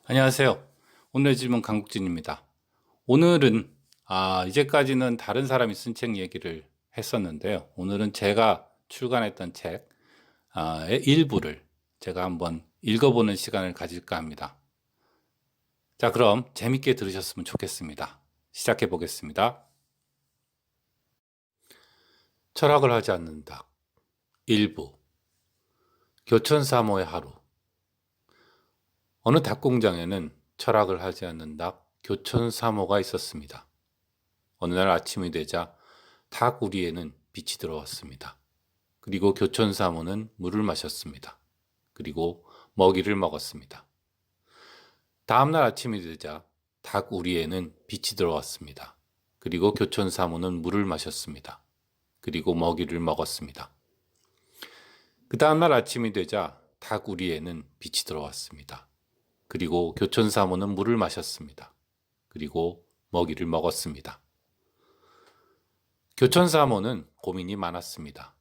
안녕하세요. 오늘의 질문 강국진입니다. 오늘은 이제까지는 다른 사람이 쓴 책 얘기를 했었는데요. 오늘은 제가 출간했던 책의 일부를 제가 한번 읽어보는 시간을 가질까 합니다. 자, 그럼 재밌게 들으셨으면 좋겠습니다. 시작해 보겠습니다. 철학을 하지 않는다. 일부 교촌사모의 하루. 어느 닭공장에는 철학을 하지 않는 닭 교촌사모가 있었습니다. 어느 날 아침이 되자 닭 우리에는 빛이 들어왔습니다. 그리고 교촌사모는 물을 마셨습니다. 그리고 먹이를 먹었습니다. 다음 날 아침이 되자 닭 우리에는 빛이 들어왔습니다. 그리고 교촌사모는 물을 마셨습니다. 그리고 먹이를 먹었습니다. 그 다음 날 아침이 되자 닭 우리에는 빛이 들어왔습니다. 그리고 교촌사모는 물을 마셨습니다. 그리고 먹이를 먹었습니다. 교촌사모는 고민이 많았습니다.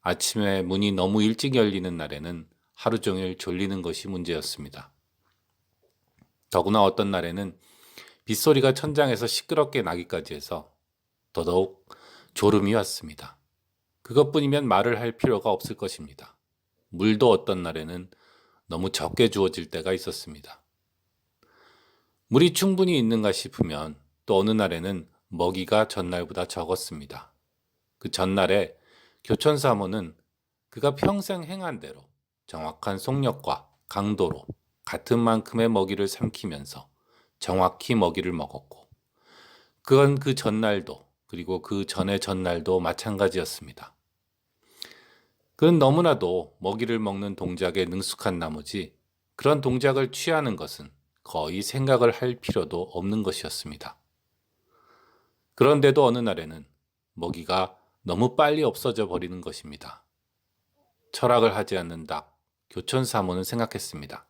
아침에 문이 너무 일찍 열리는 날에는 하루 종일 졸리는 것이 문제였습니다. 더구나 어떤 날에는 빗소리가 천장에서 시끄럽게 나기까지 해서 더더욱 졸음이 왔습니다. 그것뿐이면 말을 할 필요가 없을 것입니다. 물도 어떤 날에는 너무 적게 주어질 때가 있었습니다. 물이 충분히 있는가 싶으면 또 어느 날에는 먹이가 전날보다 적었습니다. 그 전날에 교촌사모는 그가 평생 행한 대로 정확한 속력과 강도로 같은 만큼의 먹이를 삼키면서 정확히 먹이를 먹었고, 그건 그 전날도 그리고 그 전의 전날도 마찬가지였습니다. 그는 너무나도 먹이를 먹는 동작에 능숙한 나머지 그런 동작을 취하는 것은 거의 생각을 할 필요도 없는 것이었습니다. 그런데도 어느 날에는 먹이가 너무 빨리 없어져 버리는 것입니다. 철학을 하지 않는 닭, 교촌사모는 생각했습니다.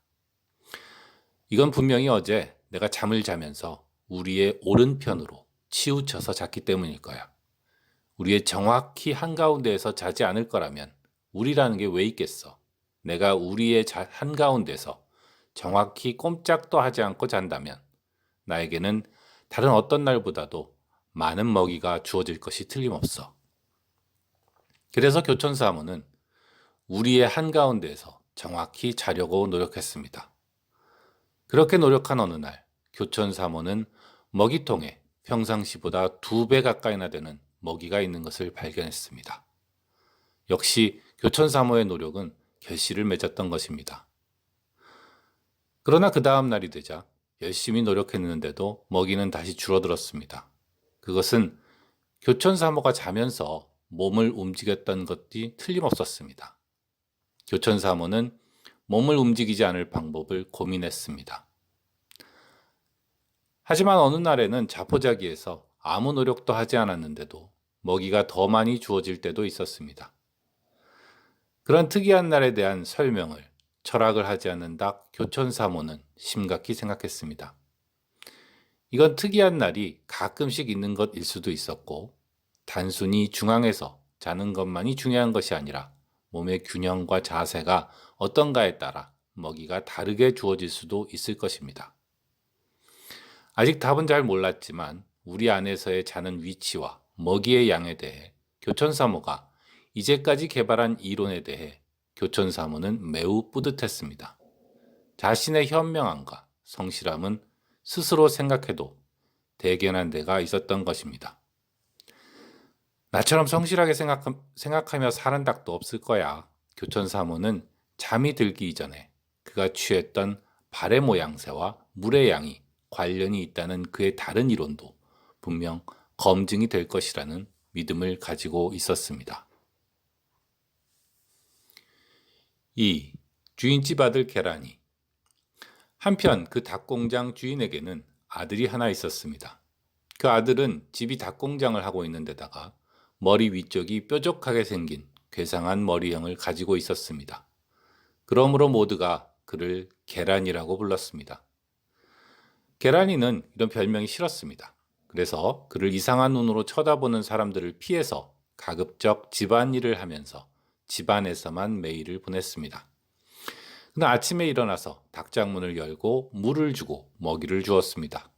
이건 분명히 어제 내가 잠을 자면서 우리의 오른편으로 치우쳐서 잤기 때문일 거야. 우리의 정확히 한가운데에서 자지 않을 거라면 우리라는 게 왜 있겠어? 내가 우리의 한가운데서 정확히 꼼짝도 하지 않고 잔다면 나에게는 다른 어떤 날보다도 많은 먹이가 주어질 것이 틀림없어. 그래서 교촌사모는 우리의 한가운데에서 정확히 자려고 노력했습니다. 그렇게 노력한 어느 날 교촌사모는 먹이통에 평상시보다 2배 가까이나 되는 먹이가 있는 것을 발견했습니다. 역시 교촌사모의 노력은 결실을 맺었던 것입니다. 그러나 그 다음 날이 되자 열심히 노력했는데도 먹이는 다시 줄어들었습니다. 그것은 교촌사모가 자면서 몸을 움직였던 것이 틀림없었습니다. 교촌사모는 몸을 움직이지 않을 방법을 고민했습니다. 하지만 어느 날에는 자포자기해서 아무 노력도 하지 않았는데도 먹이가 더 많이 주어질 때도 있었습니다. 그런 특이한 날에 대한 설명을 철학을 하지 않는 닭 교촌사모는 심각히 생각했습니다. 이건 특이한 날이 가끔씩 있는 것일 수도 있었고, 단순히 중앙에서 자는 것만이 중요한 것이 아니라 몸의 균형과 자세가 어떤가에 따라 먹이가 다르게 주어질 수도 있을 것입니다. 아직 답은 잘 몰랐지만 우리 안에서의 자는 위치와 먹이의 양에 대해 교촌사모가 이제까지 개발한 이론에 대해 교촌사모는 매우 뿌듯했습니다. 자신의 현명함과 성실함은 스스로 생각해도 대견한 데가 있었던 것입니다. 나처럼 성실하게 생각하며 사는 닭도 없을 거야. 교촌사모는 잠이 들기 이전에 그가 취했던 발의 모양새와 물의 양이 관련이 있다는 그의 다른 이론도 분명 검증이 될 것이라는 믿음을 가지고 있었습니다. 2. 주인집 아들 계란이. 한편 그 닭공장 주인에게는 아들이 하나 있었습니다. 그 아들은 집이 닭공장을 하고 있는 데다가 머리 위쪽이 뾰족하게 생긴 괴상한 머리형을 가지고 있었습니다. 그러므로 모두가 그를 계란이라고 불렀습니다. 계란이는 이런 별명이 싫었습니다. 그래서 그를 이상한 눈으로 쳐다보는 사람들을 피해서 가급적 집안일을 하면서 집안에서만 매일을 보냈습니다. 그는 아침에 일어나서 닭장문을 열고 물을 주고 먹이를 주었습니다.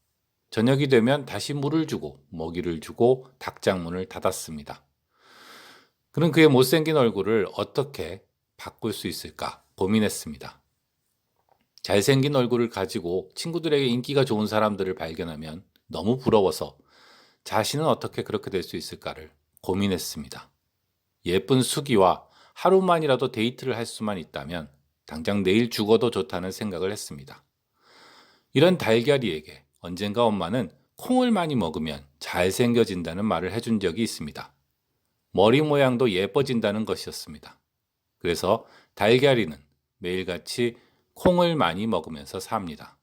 저녁이 되면 다시 물을 주고 먹이를 주고 닭장문을 닫았습니다. 그는 그의 못생긴 얼굴을 어떻게 바꿀 수 있을까 고민했습니다. 잘생긴 얼굴을 가지고 친구들에게 인기가 좋은 사람들을 발견하면 너무 부러워서 자신은 어떻게 그렇게 될 수 있을까를 고민했습니다. 예쁜 수기와 하루만이라도 데이트를 할 수만 있다면 당장 내일 죽어도 좋다는 생각을 했습니다. 이런 달걀이에게 언젠가 엄마는 콩을 많이 먹으면 잘생겨진다는 말을 해준 적이 있습니다. 머리 모양도 예뻐진다는 것이었습니다. 그래서 달걀이는 매일같이 콩을 많이 먹으면서 삽니다.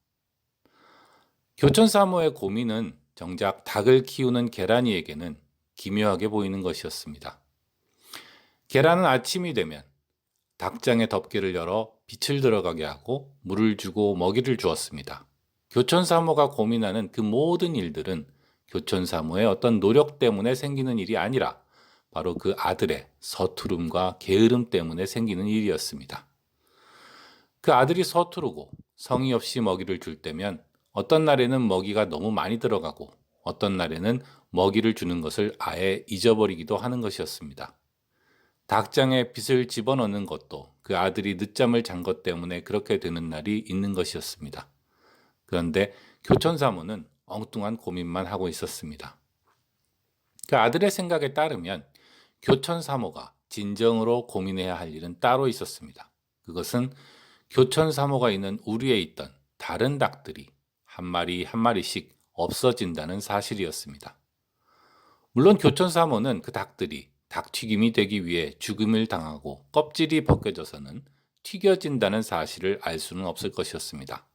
교촌사모의 고민은 정작 닭을 키우는 계란이에게는 기묘하게 보이는 것이었습니다. 계란은 아침이 되면 닭장의 덮개를 열어 빛을 들어가게 하고 물을 주고 먹이를 주었습니다. 교촌사모가 고민하는 그 모든 일들은 교촌사모의 어떤 노력 때문에 생기는 일이 아니라 바로 그 아들의 서투름과 게으름 때문에 생기는 일이었습니다. 그 아들이 서투르고 성의 없이 먹이를 줄 때면 어떤 날에는 먹이가 너무 많이 들어가고 어떤 날에는 먹이를 주는 것을 아예 잊어버리기도 하는 것이었습니다. 닭장에 빗을 집어넣는 것도 그 아들이 늦잠을 잔 것 때문에 그렇게 되는 날이 있는 것이었습니다. 그런데 교촌사모는 엉뚱한 고민만 하고 있었습니다. 그 아들의 생각에 따르면 교촌사모가 진정으로 고민해야 할 일은 따로 있었습니다. 그것은 교촌사모가 있는 우리에 있던 다른 닭들이 한 마리 한 마리씩 없어진다는 사실이었습니다. 물론 교촌사모는 그 닭들이 닭튀김이 되기 위해 죽임을 당하고 껍질이 벗겨져서는 튀겨진다는 사실을 알 수는 없을 것이었습니다.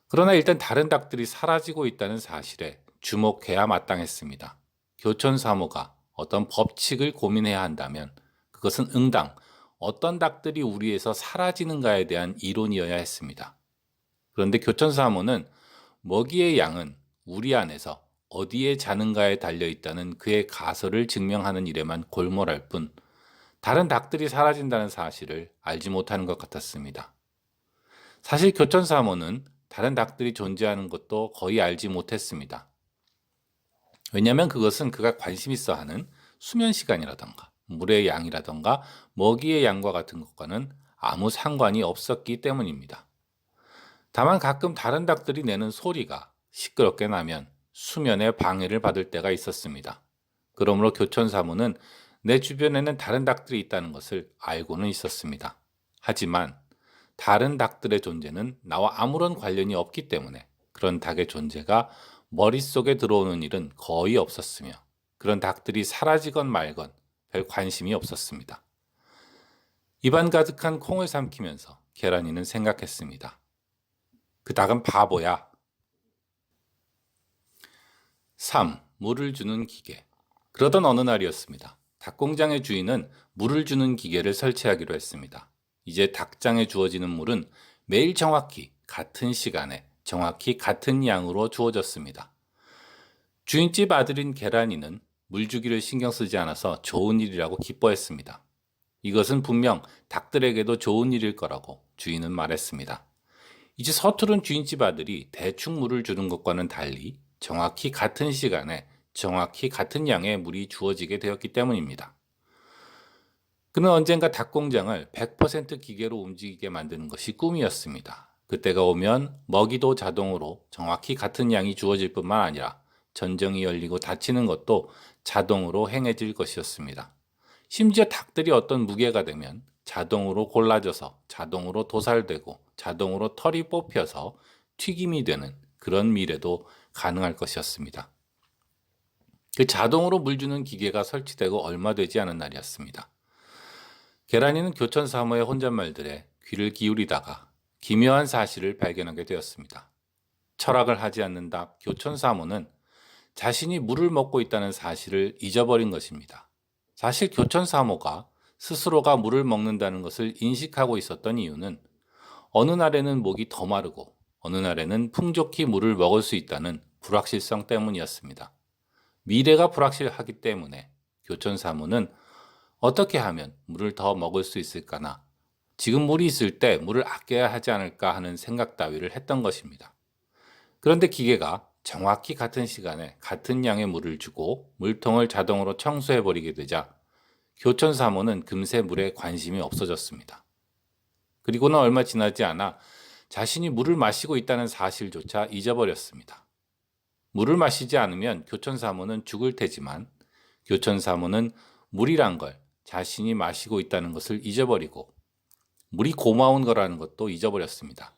그러나 일단 다른 닭들이 사라지고 있다는 사실에 주목해야 마땅했습니다. 교촌사모가 어떤 법칙을 고민해야 한다면 그것은 응당 어떤 닭들이 우리에서 사라지는가에 대한 이론이어야 했습니다. 그런데 교촌사모는 먹이의 양은 우리 안에서 어디에 자는가에 달려있다는 그의 가설을 증명하는 일에만 골몰할 뿐 다른 닭들이 사라진다는 사실을 알지 못하는 것 같았습니다. 사실 교촌사모는 다른 닭들이 존재하는 것도 거의 알지 못했습니다. 왜냐하면 그것은 그가 관심 있어 하는 수면 시간이라던가 물의 양이라던가 먹이의 양과 같은 것과는 아무 상관이 없었기 때문입니다. 다만 가끔 다른 닭들이 내는 소리가 시끄럽게 나면 수면에 방해를 받을 때가 있었습니다. 그러므로 교촌사모는 내 주변에는 다른 닭들이 있다는 것을 알고는 있었습니다. 하지만 다른 닭들의 존재는 나와 아무런 관련이 없기 때문에 그런 닭의 존재가 머릿속에 들어오는 일은 거의 없었으며 그런 닭들이 사라지건 말건 별 관심이 없었습니다. 입안 가득한 콩을 삼키면서 계란이는 생각했습니다. 그 닭은 바보야. 3. 물을 주는 기계. 그러던 어느 날이었습니다. 닭공장의 주인은 물을 주는 기계를 설치하기로 했습니다. 이제 닭장에 주어지는 물은 매일 정확히 같은 시간에 정확히 같은 양으로 주어졌습니다. 주인집 아들인 계란이는 물 주기를 신경 쓰지 않아서 좋은 일이라고 기뻐했습니다. 이것은 분명 닭들에게도 좋은 일일 거라고 주인은 말했습니다. 이제 서투른 주인집 아들이 대충 물을 주는 것과는 달리 정확히 같은 시간에 정확히 같은 양의 물이 주어지게 되었기 때문입니다. 그는 언젠가 닭공장을 100% 기계로 움직이게 만드는 것이 꿈이었습니다. 그때가 오면 먹이도 자동으로 정확히 같은 양이 주어질 뿐만 아니라 전정이 열리고 닫히는 것도 자동으로 행해질 것이었습니다. 심지어 닭들이 어떤 무게가 되면 자동으로 골라져서 자동으로 도살되고 자동으로 털이 뽑혀서 튀김이 되는 그런 미래도 가능할 것이었습니다. 그 자동으로 물 주는 기계가 설치되고 얼마 되지 않은 날이었습니다. 계란이는 교촌사모의 혼잣말들에 귀를 기울이다가 기묘한 사실을 발견하게 되었습니다. 철학을 하지 않는다 교촌사모는 자신이 물을 먹고 있다는 사실을 잊어버린 것입니다. 사실 교촌사모가 스스로가 물을 먹는다는 것을 인식하고 있었던 이유는 어느 날에는 목이 더 마르고 어느 날에는 풍족히 물을 먹을 수 있다는 불확실성 때문이었습니다. 미래가 불확실하기 때문에 교촌사모는 어떻게 하면 물을 더 먹을 수 있을까나 지금 물이 있을 때 물을 아껴야 하지 않을까 하는 생각 따위를 했던 것입니다. 그런데 기계가 정확히 같은 시간에 같은 양의 물을 주고 물통을 자동으로 청소해버리게 되자 교촌사모는 금세 물에 관심이 없어졌습니다. 그리고는 얼마 지나지 않아 자신이 물을 마시고 있다는 사실조차 잊어버렸습니다. 물을 마시지 않으면 교촌사모는 죽을 테지만 교촌사모는 물이란 걸 자신이 마시고 있다는 것을 잊어버리고 물이 고마운 거라는 것도 잊어버렸습니다.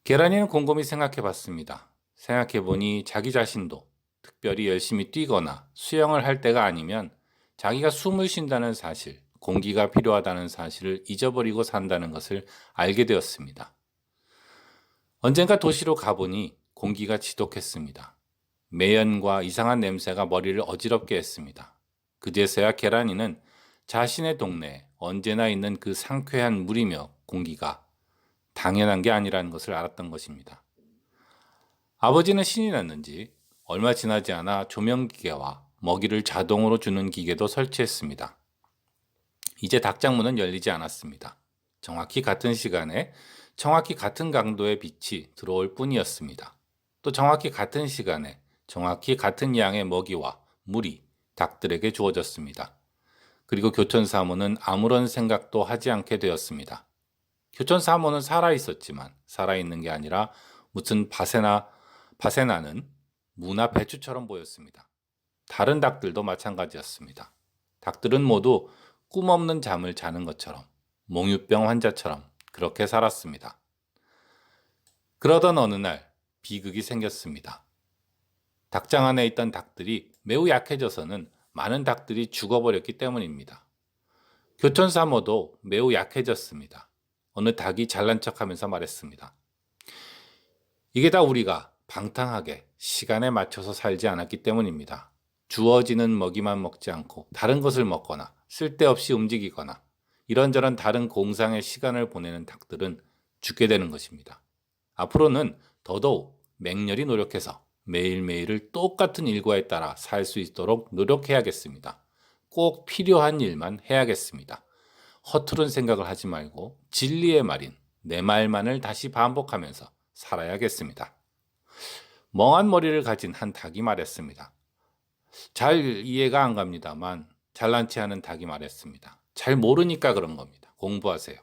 계란이는 곰곰이 생각해 봤습니다. 생각해 보니 자기 자신도 특별히 열심히 뛰거나 수영을 할 때가 아니면 자기가 숨을 쉰다는 사실, 공기가 필요하다는 사실을 잊어버리고 산다는 것을 알게 되었습니다. 언젠가 도시로 가보니 공기가 지독했습니다. 매연과 이상한 냄새가 머리를 어지럽게 했습니다. 그제서야 계란이는 자신의 동네에 언제나 있는 그 상쾌한 물이며 공기가 당연한 게 아니라는 것을 알았던 것입니다. 아버지는 신이 났는지 얼마 지나지 않아 조명기계와 먹이를 자동으로 주는 기계도 설치했습니다. 이제 닭장문은 열리지 않았습니다. 정확히 같은 시간에 정확히 같은 강도의 빛이 들어올 뿐이었습니다. 또 정확히 같은 시간에 정확히 같은 양의 먹이와 물이 닭들에게 주어졌습니다. 그리고 교촌사모는 아무런 생각도 하지 않게 되었습니다. 교촌사모는 살아있었지만 살아있는 게 아니라 무슨 밭에 나는 무나 배추처럼 보였습니다. 다른 닭들도 마찬가지였습니다. 닭들은 모두 꿈없는 잠을 자는 것처럼 몽유병 환자처럼 그렇게 살았습니다. 그러던 어느 날 비극이 생겼습니다. 닭장 안에 있던 닭들이 매우 약해져서는 많은 닭들이 죽어버렸기 때문입니다. 교촌사모도 매우 약해졌습니다. 어느 닭이 잘난 척하면서 말했습니다. 이게 다 우리가 방탕하게 시간에 맞춰서 살지 않았기 때문입니다. 주어지는 먹이만 먹지 않고 다른 것을 먹거나 쓸데없이 움직이거나 이런저런 다른 공상의 시간을 보내는 닭들은 죽게 되는 것입니다. 앞으로는 더더욱 맹렬히 노력해서 매일매일을 똑같은 일과에 따라 살 수 있도록 노력해야겠습니다. 꼭 필요한 일만 해야겠습니다. 허투른 생각을 하지 말고 진리의 말인 내 말만을 다시 반복하면서 살아야겠습니다. 멍한 머리를 가진 한 닭이 말했습니다. 잘 이해가 안 갑니다만 잘난 체 하는 닭이 말했습니다. 잘 모르니까 그런 겁니다. 공부하세요.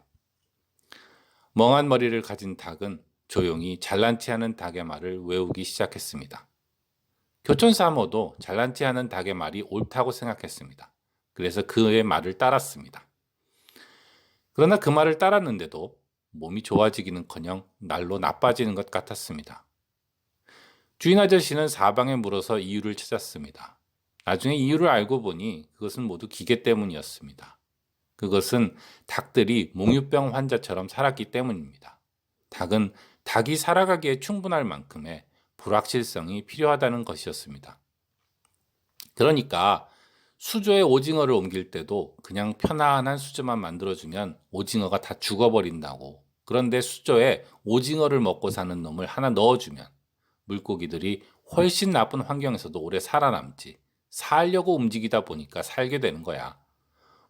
멍한 머리를 가진 닭은 조용히 잘난 체 하는 닭의 말을 외우기 시작했습니다. 교촌사모도 잘난 체 하는 닭의 말이 옳다고 생각했습니다. 그래서 그의 말을 따랐습니다. 그러나 그 말을 따랐는데도 몸이 좋아지기는커녕 날로 나빠지는 것 같았습니다. 주인 아저씨는 사방에 물어서 이유를 찾았습니다. 나중에 이유를 알고 보니 그것은 모두 기계 때문이었습니다. 그것은 닭들이 몽유병 환자처럼 살았기 때문입니다. 닭은 닭이 살아가기에 충분할 만큼의 불확실성이 필요하다는 것이었습니다. 그러니까 수조에 오징어를 옮길 때도 그냥 편안한 수조만 만들어주면 오징어가 다 죽어버린다고. 그런데 수조에 오징어를 먹고 사는 놈을 하나 넣어주면 물고기들이 훨씬 나쁜 환경에서도 오래 살아남지. 살려고 움직이다 보니까 살게 되는 거야.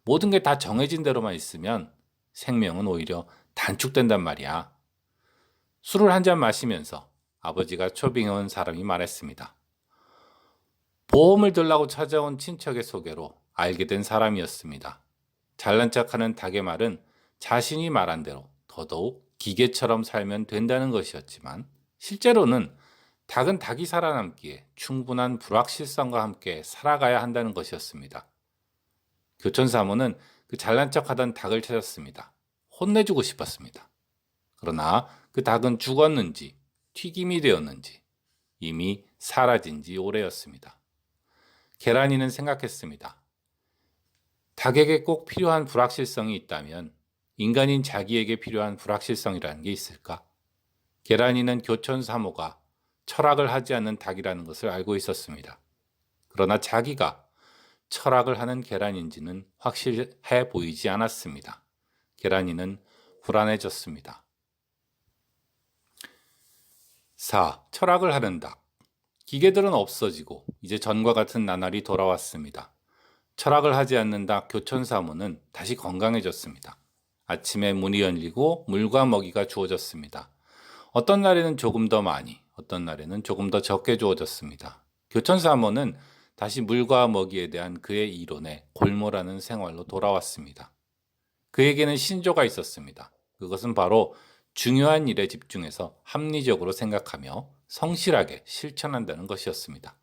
모든 게 다 정해진 대로만 있으면 생명은 오히려 단축된단 말이야. 술을 한 잔 마시면서 아버지가 초빙해온 사람이 말했습니다. 보험을 들라고 찾아온 친척의 소개로 알게 된 사람이었습니다. 잘난 척하는 닭의 말은 자신이 말한 대로 더더욱 기계처럼 살면 된다는 것이었지만 실제로는 닭은 닭이 살아남기에 충분한 불확실성과 함께 살아가야 한다는 것이었습니다. 교촌사모는 그 잘난 척하던 닭을 찾았습니다. 혼내주고 싶었습니다. 그러나 그 닭은 죽었는지 튀김이 되었는지 이미 사라진 지 오래였습니다. 계란이는 생각했습니다. 닭에게 꼭 필요한 불확실성이 있다면 인간인 자기에게 필요한 불확실성이라는 게 있을까? 계란이는 교촌사모가 철학을 하지 않는 닭이라는 것을 알고 있었습니다. 그러나 자기가 철학을 하는 계란인지는 확실해 보이지 않았습니다. 계란이는 불안해졌습니다. 4. 철학을 하는 닭. 기계들은 없어지고 이제 전과 같은 나날이 돌아왔습니다. 철학을 하지 않는 닭 교촌사무는 다시 건강해졌습니다. 아침에 문이 열리고 물과 먹이가 주어졌습니다. 어떤 날에는 조금 더 많이, 어떤 날에는 조금 더 적게 주어졌습니다. 교촌사무는 다시 물과 먹이에 대한 그의 이론에 골몰하는 생활로 돌아왔습니다. 그에게는 신조가 있었습니다. 그것은 바로 중요한 일에 집중해서 합리적으로 생각하며 성실하게 실천한다는 것이었습니다.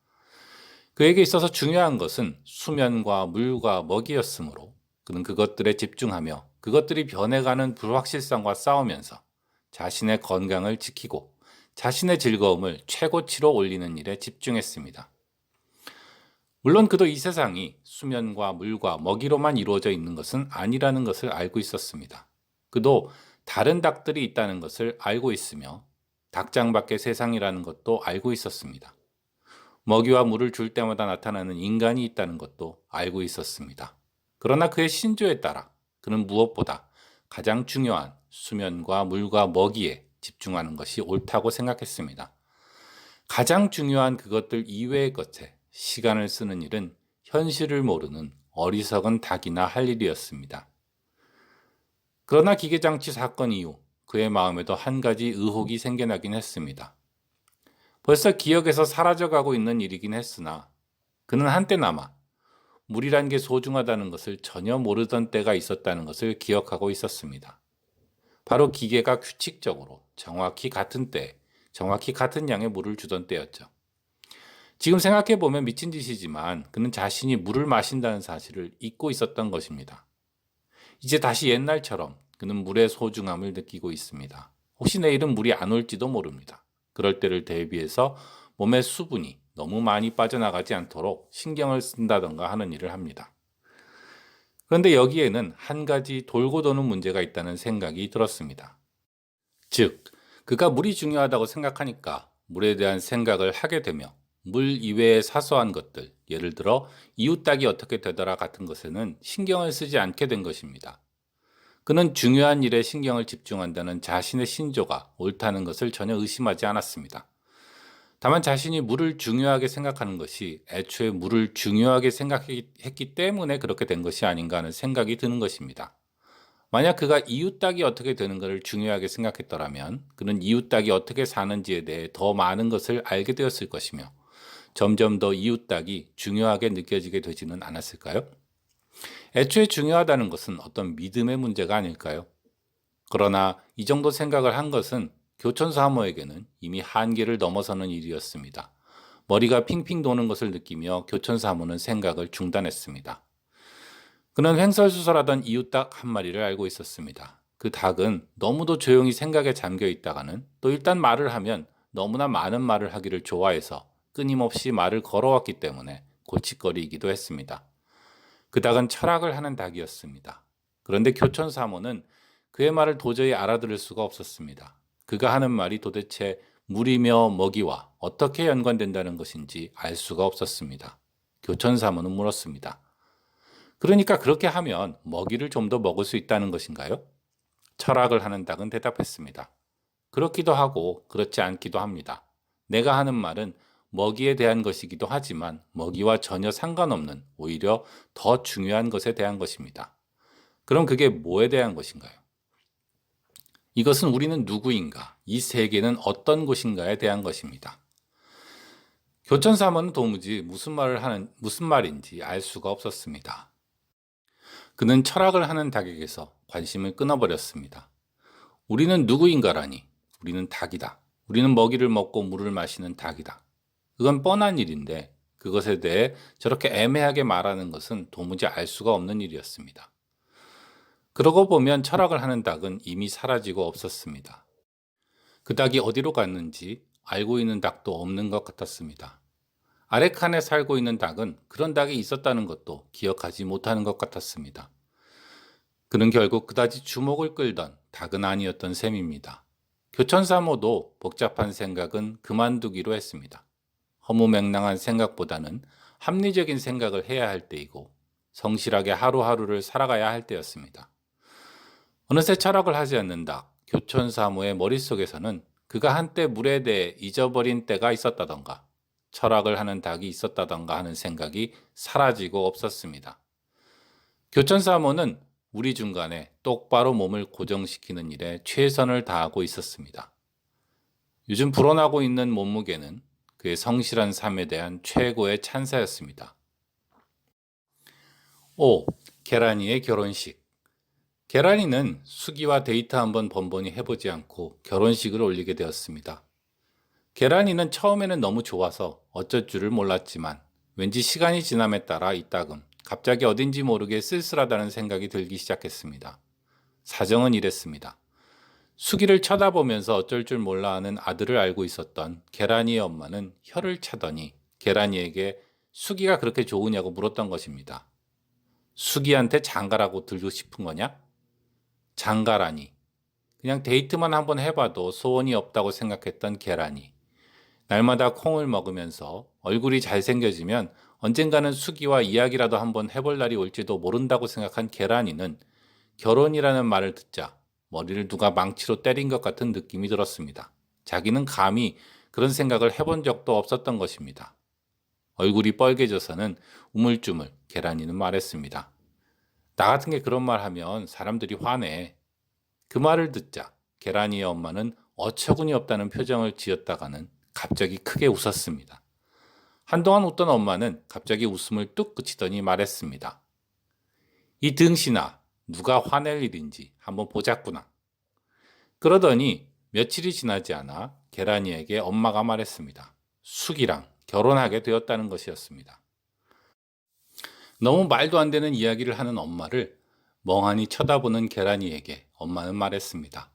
그에게 있어서 중요한 것은 수면과 물과 먹이였으므로 그는 그것들에 집중하며 그것들이 변해가는 불확실성과 싸우면서 자신의 건강을 지키고 자신의 즐거움을 최고치로 올리는 일에 집중했습니다. 물론 그도 이 세상이 수면과 물과 먹이로만 이루어져 있는 것은 아니라는 것을 알고 있었습니다. 그도 다른 닭들이 있다는 것을 알고 있으며 닭장 밖의 세상이라는 것도 알고 있었습니다. 먹이와 물을 줄 때마다 나타나는 인간이 있다는 것도 알고 있었습니다. 그러나 그의 신조에 따라 그는 무엇보다 가장 중요한 수면과 물과 먹이에 집중하는 것이 옳다고 생각했습니다. 가장 중요한 그것들 이외의 것에 시간을 쓰는 일은 현실을 모르는 어리석은 닭이나 할 일이었습니다. 그러나 기계장치 사건 이후 그의 마음에도 한 가지 의혹이 생겨나긴 했습니다. 벌써 기억에서 사라져가고 있는 일이긴 했으나 그는 한때나마 물이란 게 소중하다는 것을 전혀 모르던 때가 있었다는 것을 기억하고 있었습니다. 바로 기계가 규칙적으로 정확히 같은 때에 정확히 같은 양의 물을 주던 때였죠. 지금 생각해보면 미친 짓이지만 그는 자신이 물을 마신다는 사실을 잊고 있었던 것입니다. 이제 다시 옛날처럼 그는 물의 소중함을 느끼고 있습니다. 혹시 내일은 물이 안 올지도 모릅니다. 그럴 때를 대비해서 몸의 수분이 너무 많이 빠져나가지 않도록 신경을 쓴다던가 하는 일을 합니다. 그런데 여기에는 한 가지 돌고 도는 문제가 있다는 생각이 들었습니다. 즉, 그가 물이 중요하다고 생각하니까 물에 대한 생각을 하게 되며 물 이외의 사소한 것들, 예를 들어 이웃닭이 어떻게 되더라 같은 것에는 신경을 쓰지 않게 된 것입니다. 그는 중요한 일에 신경을 집중한다는 자신의 신조가 옳다는 것을 전혀 의심하지 않았습니다. 다만 자신이 물을 중요하게 생각하는 것이 애초에 물을 중요하게 생각했기 때문에 그렇게 된 것이 아닌가 하는 생각이 드는 것입니다. 만약 그가 이웃닭이 어떻게 되는 것을 중요하게 생각했더라면 그는 이웃닭이 어떻게 사는지에 대해 더 많은 것을 알게 되었을 것이며 점점 더 이웃닭이 중요하게 느껴지게 되지는 않았을까요? 애초에 중요하다는 것은 어떤 믿음의 문제가 아닐까요? 그러나 이 정도 생각을 한 것은 교촌사모에게는 이미 한계를 넘어서는 일이었습니다. 머리가 핑핑 도는 것을 느끼며 교촌사모는 생각을 중단했습니다. 그는 횡설수설하던 이웃닭 한 마리를 알고 있었습니다. 그 닭은 너무도 조용히 생각에 잠겨 있다가는 또 일단 말을 하면 너무나 많은 말을 하기를 좋아해서 끊임없이 말을 걸어왔기 때문에 골칫거리이기도 했습니다. 그 닭은 철학을 하는 닭이었습니다. 그런데 교촌사모는 그의 말을 도저히 알아들을 수가 없었습니다. 그가 하는 말이 도대체 물이며 먹이와 어떻게 연관된다는 것인지 알 수가 없었습니다. 교촌사모는 물었습니다. 그러니까 그렇게 하면 먹이를 좀 더 먹을 수 있다는 것인가요? 철학을 하는 닭은 대답했습니다. 그렇기도 하고 그렇지 않기도 합니다. 내가 하는 말은 먹이에 대한 것이기도 하지만 먹이와 전혀 상관없는 오히려 더 중요한 것에 대한 것입니다. 그럼 그게 뭐에 대한 것인가요? 이것은 우리는 누구인가, 이 세계는 어떤 곳인가에 대한 것입니다. 교촌사모는 도무지 무슨 말인지 알 수가 없었습니다. 그는 철학을 하는 닭에게서 관심을 끊어버렸습니다. 우리는 누구인가라니, 우리는 닭이다. 우리는 먹이를 먹고 물을 마시는 닭이다. 그건 뻔한 일인데 그것에 대해 저렇게 애매하게 말하는 것은 도무지 알 수가 없는 일이었습니다. 그러고 보면 철학을 하는 닭은 이미 사라지고 없었습니다. 그 닭이 어디로 갔는지 알고 있는 닭도 없는 것 같았습니다. 아래칸에 살고 있는 닭은 그런 닭이 있었다는 것도 기억하지 못하는 것 같았습니다. 그는 결국 그다지 주목을 끌던 닭은 아니었던 셈입니다. 교촌사모도 복잡한 생각은 그만두기로 했습니다. 허무맹랑한 생각보다는 합리적인 생각을 해야 할 때이고 성실하게 하루하루를 살아가야 할 때였습니다. 어느새 철학을 하지 않는 닭, 교촌사모의 머릿속에서는 그가 한때 물에 대해 잊어버린 때가 있었다던가 철학을 하는 닭이 있었다던가 하는 생각이 사라지고 없었습니다. 교천사모는 우리 중간에 똑바로 몸을 고정시키는 일에 최선을 다하고 있었습니다. 요즘 불어나고 있는 몸무게는 그의 성실한 삶에 대한 최고의 찬사였습니다. 5. 계란이의 결혼식. 계란이는 수기와 데이트 한번 번번이 해보지 않고 결혼식을 올리게 되었습니다. 계란이는 처음에는 너무 좋아서 어쩔 줄을 몰랐지만 왠지 시간이 지남에 따라 이따금 갑자기 어딘지 모르게 쓸쓸하다는 생각이 들기 시작했습니다. 사정은 이랬습니다. 수기를 쳐다보면서 어쩔 줄 몰라 하는 아들을 알고 있었던 계란이의 엄마는 혀를 차더니 계란이에게 수기가 그렇게 좋으냐고 물었던 것입니다. 수기한테 장가라고 들고 싶은 거냐? 장가라니. 그냥 데이트만 한번 해봐도 소원이 없다고 생각했던 계란이. 날마다 콩을 먹으면서 얼굴이 잘생겨지면 언젠가는 수기와 이야기라도 한번 해볼 날이 올지도 모른다고 생각한 계란이는 결혼이라는 말을 듣자 머리를 누가 망치로 때린 것 같은 느낌이 들었습니다. 자기는 감히 그런 생각을 해본 적도 없었던 것입니다. 얼굴이 빨개져서는 우물쭈물 계란이는 말했습니다. 나 같은 게 그런 말 하면 사람들이 화내. 그 말을 듣자 계란이의 엄마는 어처구니 없다는 표정을 지었다가는 갑자기 크게 웃었습니다. 한동안 웃던 엄마는 갑자기 웃음을 뚝 그치더니 말했습니다. 이 등신아, 누가 화낼 일인지 한번 보자꾸나. 그러더니 며칠이 지나지 않아 계란이에게 엄마가 말했습니다. 수기랑 결혼하게 되었다는 것이었습니다. 너무 말도 안 되는 이야기를 하는 엄마를 멍하니 쳐다보는 계란이에게 엄마는 말했습니다.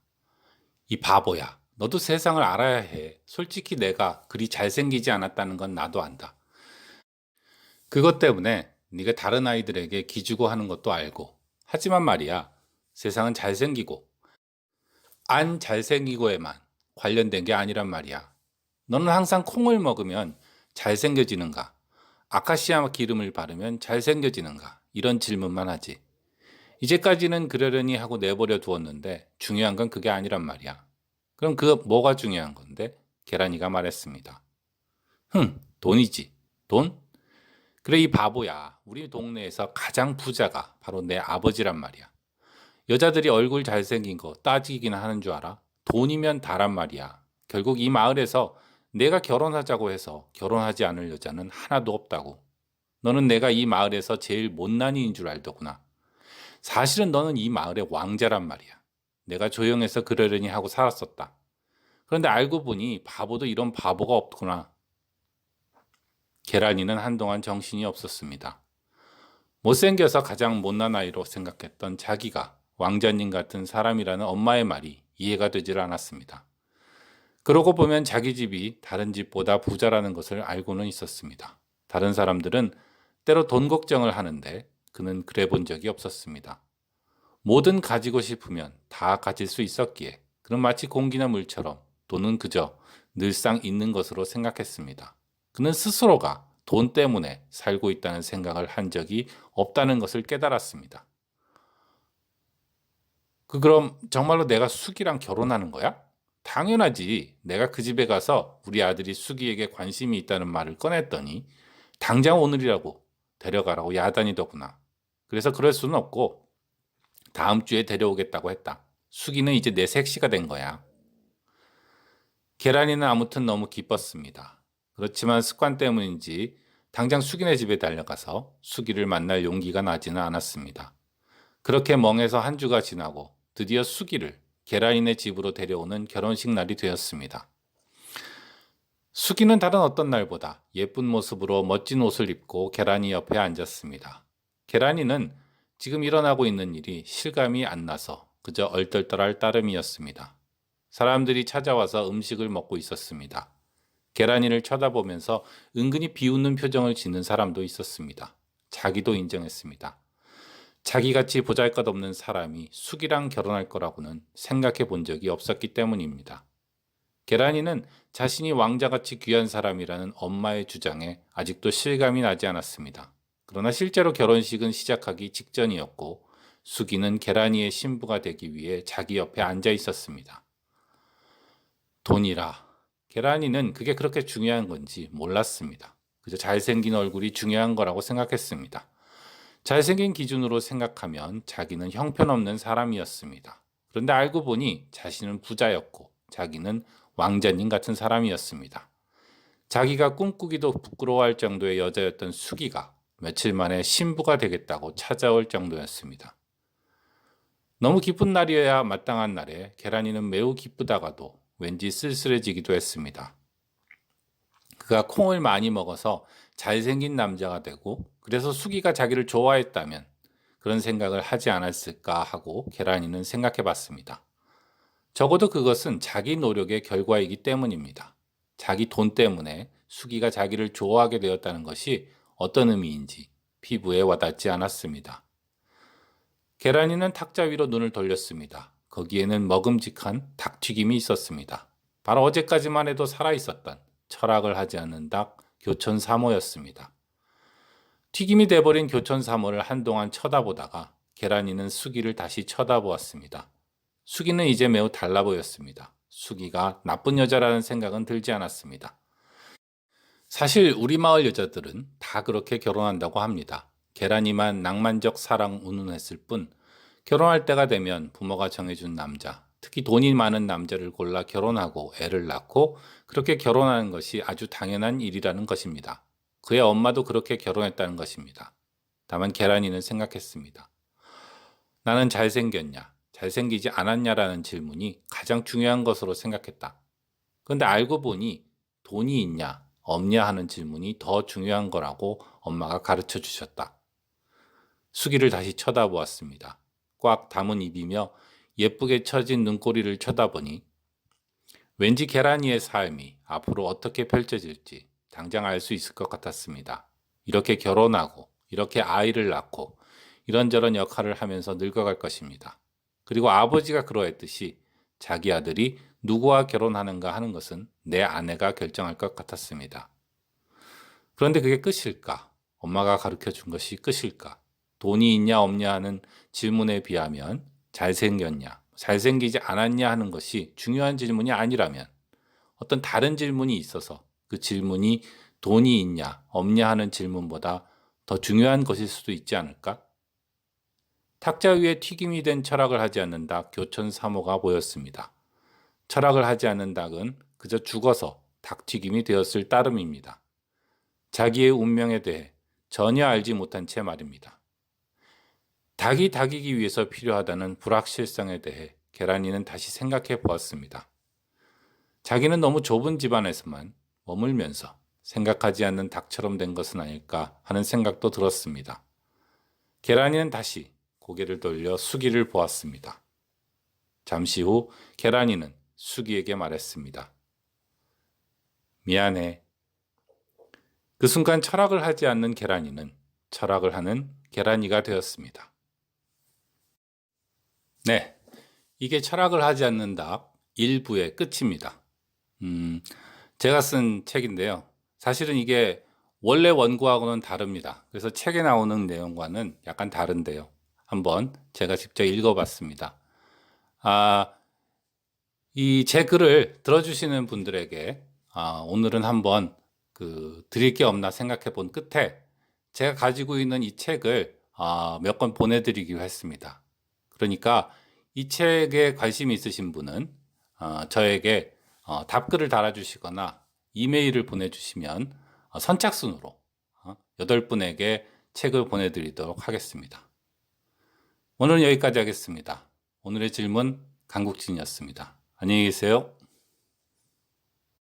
이 바보야, 너도 세상을 알아야 해. 솔직히 내가 그리 잘생기지 않았다는 건 나도 안다. 그것 때문에 네가 다른 아이들에게 기주고 하는 것도 알고. 하지만 말이야, 세상은 잘생기고 안 잘생기고에만 관련된 게 아니란 말이야. 너는 항상 콩을 먹으면 잘생겨지는가? 아카시아 기름을 바르면 잘생겨지는가? 이런 질문만 하지. 이제까지는 그러려니 하고 내버려 두었는데 중요한 건 그게 아니란 말이야. 그럼 그 뭐가 중요한 건데? 계란이가 말했습니다. 돈이지. 돈? 그래 이 바보야. 우리 동네에서 가장 부자가 바로 내 아버지란 말이야. 여자들이 얼굴 잘생긴 거 따지긴 하는 줄 알아? 돈이면 다란 말이야. 결국 이 마을에서 내가 결혼하자고 해서 결혼하지 않을 여자는 하나도 없다고. 너는 내가 이 마을에서 제일 못난이인 줄 알더구나. 사실은 너는 이 마을의 왕자란 말이야. 내가 조용해서 그러려니 하고 살았었다. 그런데 알고 보니 바보도 이런 바보가 없구나. 계란이는 한동안 정신이 없었습니다. 못생겨서 가장 못난 아이로 생각했던 자기가 왕자님 같은 사람이라는 엄마의 말이 이해가 되질 않았습니다. 그러고 보면 자기 집이 다른 집보다 부자라는 것을 알고는 있었습니다. 다른 사람들은 때로 돈 걱정을 하는데 그는 그래 본 적이 없었습니다. 뭐든 가지고 싶으면 다 가질 수 있었기에 그는 마치 공기나 물처럼 돈은 그저 늘상 있는 것으로 생각했습니다. 그는 스스로가 돈 때문에 살고 있다는 생각을 한 적이 없다는 것을 깨달았습니다. 그럼 정말로 내가 수기랑 결혼하는 거야? 당연하지. 내가 그 집에 가서 우리 아들이 수기에게 관심이 있다는 말을 꺼냈더니 당장 오늘이라고 데려가라고 야단이더구나. 그래서 그럴 수는 없고 다음 주에 데려오겠다고 했다. 수기는 이제 내 색시가 된 거야. 계란이는 아무튼 너무 기뻤습니다. 그렇지만 습관 때문인지 당장 수기네 집에 달려가서 수기를 만날 용기가 나지는 않았습니다. 그렇게 멍해서 한 주가 지나고 드디어 수기를 계란이네 집으로 데려오는 결혼식 날이 되었습니다. 수기는 다른 어떤 날보다 예쁜 모습으로 멋진 옷을 입고 계란이 옆에 앉았습니다. 계란이는 지금 일어나고 있는 일이 실감이 안 나서 그저 얼떨떨할 따름이었습니다. 사람들이 찾아와서 음식을 먹고 있었습니다. 계란이를 쳐다보면서 은근히 비웃는 표정을 짓는 사람도 있었습니다. 자기도 인정했습니다. 자기같이 보잘것없는 사람이 수기랑 결혼할 거라고는 생각해 본 적이 없었기 때문입니다. 계란이는 자신이 왕자같이 귀한 사람이라는 엄마의 주장에 아직도 실감이 나지 않았습니다. 그러나 실제로 결혼식은 시작하기 직전이었고 수기는 계란이의 신부가 되기 위해 자기 옆에 앉아 있었습니다. 돈이라. 계란이는 그게 그렇게 중요한 건지 몰랐습니다. 그저 잘생긴 얼굴이 중요한 거라고 생각했습니다. 잘생긴 기준으로 생각하면 자기는 형편없는 사람이었습니다. 그런데 알고 보니 자신은 부자였고 자기는 왕자님 같은 사람이었습니다. 자기가 꿈꾸기도 부끄러워할 정도의 여자였던 수기가 며칠 만에 신부가 되겠다고 찾아올 정도였습니다. 너무 기쁜 날이어야 마땅한 날에 계란이는 매우 기쁘다가도 왠지 쓸쓸해지기도 했습니다. 그가 콩을 많이 먹어서 잘생긴 남자가 되고 그래서 수기가 자기를 좋아했다면 그런 생각을 하지 않았을까 하고 계란이는 생각해 봤습니다. 적어도 그것은 자기 노력의 결과이기 때문입니다. 자기 돈 때문에 수기가 자기를 좋아하게 되었다는 것이 어떤 의미인지 피부에 와닿지 않았습니다. 계란이는 탁자 위로 눈을 돌렸습니다. 거기에는 먹음직한 닭튀김이 있었습니다. 바로 어제까지만 해도 살아있었던 철학을 하지 않는 닭 교촌 3호였습니다. 튀김이 돼버린 교촌 3호를 한동안 쳐다보다가 계란이는 수기를 다시 쳐다보았습니다. 수기는 이제 매우 달라 보였습니다. 수기가 나쁜 여자라는 생각은 들지 않았습니다. 사실 우리 마을 여자들은 다 그렇게 결혼한다고 합니다. 계란이만 낭만적 사랑 운운했을 뿐 결혼할 때가 되면 부모가 정해준 남자, 특히 돈이 많은 남자를 골라 결혼하고 애를 낳고 그렇게 결혼하는 것이 아주 당연한 일이라는 것입니다. 그의 엄마도 그렇게 결혼했다는 것입니다. 다만 계란이는 생각했습니다. 나는 잘생겼냐, 잘생기지 않았냐라는 질문이 가장 중요한 것으로 생각했다. 그런데 알고 보니 돈이 있냐, 없냐 하는 질문이 더 중요한 거라고 엄마가 가르쳐 주셨다. 수기를 다시 쳐다보았습니다. 꽉 담은 입이며 예쁘게 처진 눈꼬리를 쳐다보니 왠지 계란이의 삶이 앞으로 어떻게 펼쳐질지 당장 알 수 있을 것 같았습니다. 이렇게 결혼하고 이렇게 아이를 낳고 이런저런 역할을 하면서 늙어갈 것입니다. 그리고 아버지가 그러했듯이 자기 아들이 누구와 결혼하는가 하는 것은 내 아내가 결정할 것 같았습니다. 그런데 그게 끝일까? 엄마가 가르쳐 준 것이 끝일까? 돈이 있냐 없냐 하는 질문에 비하면 잘생겼냐, 잘생기지 않았냐 하는 것이 중요한 질문이 아니라면 어떤 다른 질문이 있어서 그 질문이 돈이 있냐 없냐 하는 질문보다 더 중요한 것일 수도 있지 않을까? 탁자 위에 튀김이 된 철학을 하지 않는 닭 교촌 3호가 보였습니다. 철학을 하지 않는 닭은 그저 죽어서 닭튀김이 되었을 따름입니다. 자기의 운명에 대해 전혀 알지 못한 채 말입니다. 닭이 닭이기 위해서 필요하다는 불확실성에 대해 계란이는 다시 생각해 보았습니다. 자기는 너무 좁은 집안에서만 머물면서 생각하지 않는 닭처럼 된 것은 아닐까 하는 생각도 들었습니다. 계란이는 다시 고개를 돌려 수기를 보았습니다. 잠시 후 계란이는 수기에게 말했습니다. 미안해. 그 순간 철학을 하지 않는 계란이는 철학을 하는 계란이가 되었습니다. 네, 이게 철학을 하지 않는 닭 1부의 끝입니다. 제가 쓴 책인데요. 사실은 이게 원래 원고하고는 다릅니다. 그래서 책에 나오는 내용과는 약간 다른데요. 한번 제가 직접 읽어봤습니다. 이 제 글을 들어주시는 분들에게 오늘은 한번 드릴 게 없나 생각해 본 끝에 제가 가지고 있는 이 책을 몇 권 보내드리기로 했습니다. 그러니까 이 책에 관심이 있으신 분은 저에게 답글을 달아주시거나 이메일을 보내주시면 선착순으로 8분에게 책을 보내드리도록 하겠습니다. 오늘은 여기까지 하겠습니다. 오늘의 질문 강국진이었습니다. 안녕히 계세요.